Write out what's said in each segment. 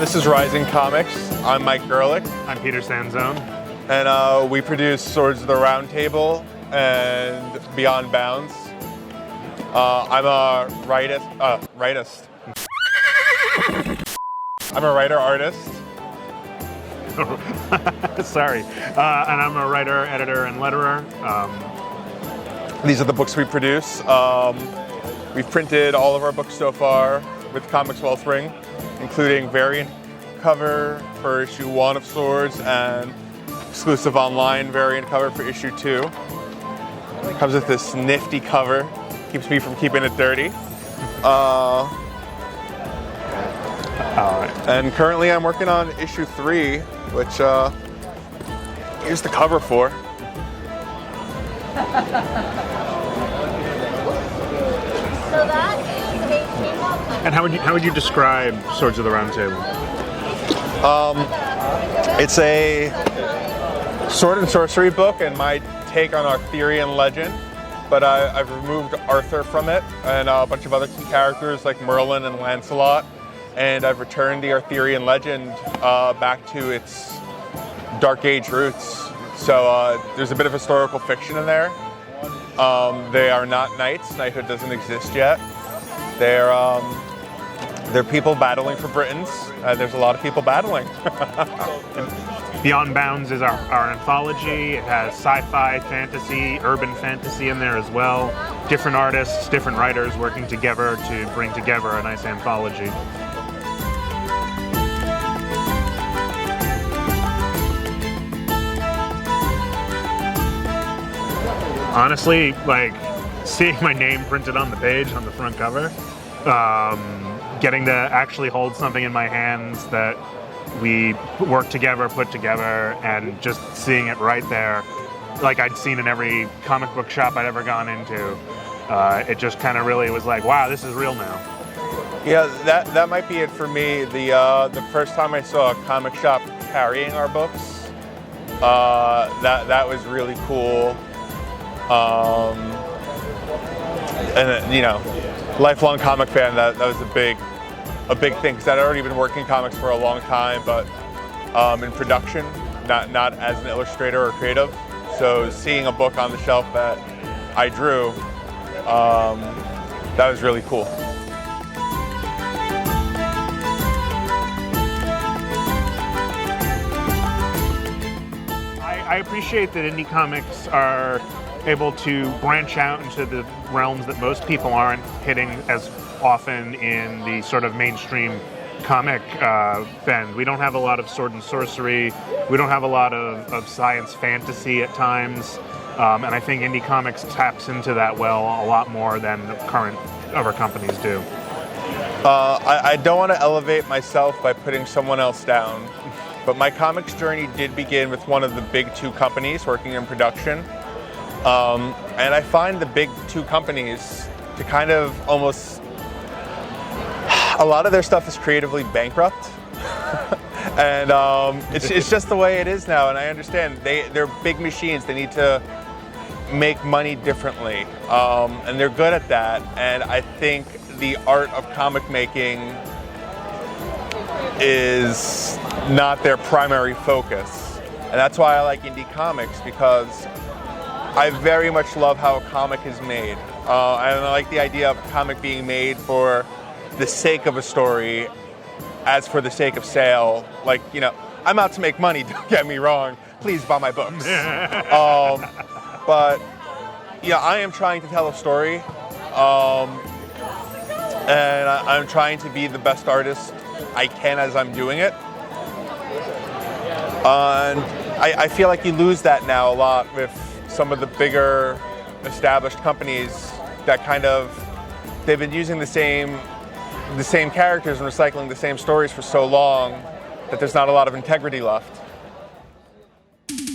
This is Rising Comics. I'm Mike Gerlich. I'm Peter Sanzone. And we produce Swords of the Round Table and Beyond Bounds. I'm a writist. I'm a writer-artist. Sorry. And I'm a writer, editor, and letterer. These are the books we produce. We've printed all of our books so far with Comics Wellspring, including variant cover for issue 1 of Swords and exclusive online variant cover for issue 2. Comes with this nifty cover, keeps me from keeping it dirty. And currently I'm working on issue 3, which here's the cover for. And how would you describe Swords of the Round Table? It's a sword and sorcery book and my take on Arthurian legend, but I've removed Arthur from it and a bunch of other key characters like Merlin and Lancelot, and I've returned the Arthurian legend back to its Dark Age roots. So there's a bit of historical fiction in there. They are not knights. Knighthood doesn't exist yet. They're people battling for Britons. There's a lot of people battling. Beyond Bounds is our anthology. It has sci-fi, fantasy, urban fantasy in there as well. Different artists, different writers working together to bring together a nice anthology. Honestly, like seeing my name printed on the page on the front cover, getting to actually hold something in my hands that we worked together, put together, and just seeing it right there, like I'd seen in every comic book shop I'd ever gone into, it just kind of really was like, wow, this is real now. Yeah, that might be it for me. The first time I saw a comic shop carrying our books, that was really cool. And you know, lifelong comic fan, that was a big thing, because I'd already been working comics for a long time, but in production, not as an illustrator or creative. So seeing a book on the shelf that I drew, that was really cool. I appreciate that indie comics are able to branch out into the realms that most people aren't hitting as often in the sort of mainstream comic bend. We don't have a lot of sword and sorcery. We don't have a lot of science fantasy at times. And I think indie comics taps into that well a lot more than the current other companies do. I don't want to elevate myself by putting someone else down, but my comics journey did begin with one of the big 2 companies working in production. And I find the big 2 companies to kind of almost, a lot of their stuff is creatively bankrupt. And it's just the way it is now, and I understand. They're big machines, they need to make money differently, and they're good at that. And I think the art of comic making is not their primary focus. And that's why I like indie comics, because I very much love how a comic is made. And I like the idea of a comic being made for the sake of a story, as for the sake of sale. Like, you know, I'm out to make money, don't get me wrong. Please buy my books. But, yeah, I am trying to tell a story. And I'm trying to be the best artist I can as I'm doing it. And I feel like you lose that now a lot with some of the bigger established companies that kind of, they've been using the same characters and recycling the same stories for so long that there's not a lot of integrity left. Bring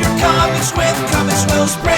your comics with Comics Wellspring.